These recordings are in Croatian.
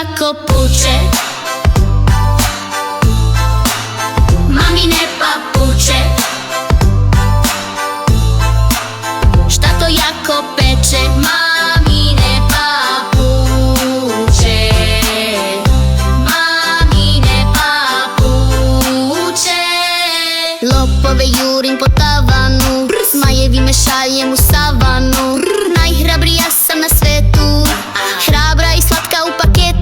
jako puče. Mamine papuče, šta to jako peče? Mamine papuče, mamine papuče. Lopove jurim po tavanu, zmajevi me šaljem u savanu. Najhrabrija sam na svetu, hrabra i slatka u paketu.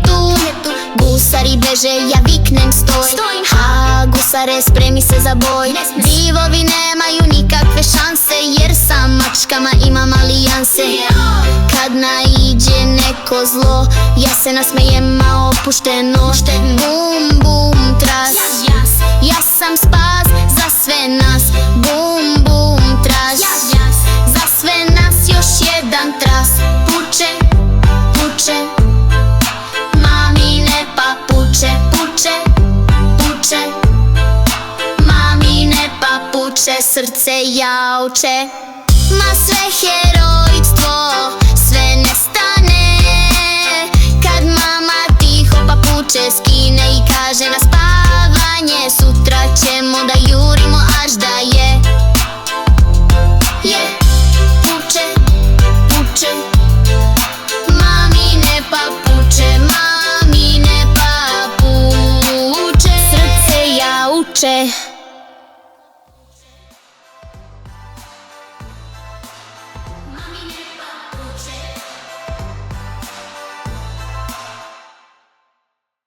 Gusari beže, ja viknem stoj. Ha, gusare, spremi se za boj. Divovi nemaju nikakve šanse, jer sa mačkama imam alijanse. Kad naiđe neko zlo, ja se nasmejem, a opušteno. Bum, bum, tras, ja sam spas za sve nas. Bum, bum, tras, za sve nas još jedan tras. Puče, puče, mamine papuče, puče, puče, mamine papuče, srce jauče. Ma sve herojstvo, sve nestane kad mama tiho papuče skine i kaže na spavanje. Sutra ćemo da jurimo až da je. Puče, puče, mamine papuče, mamine papuče, srce jauče.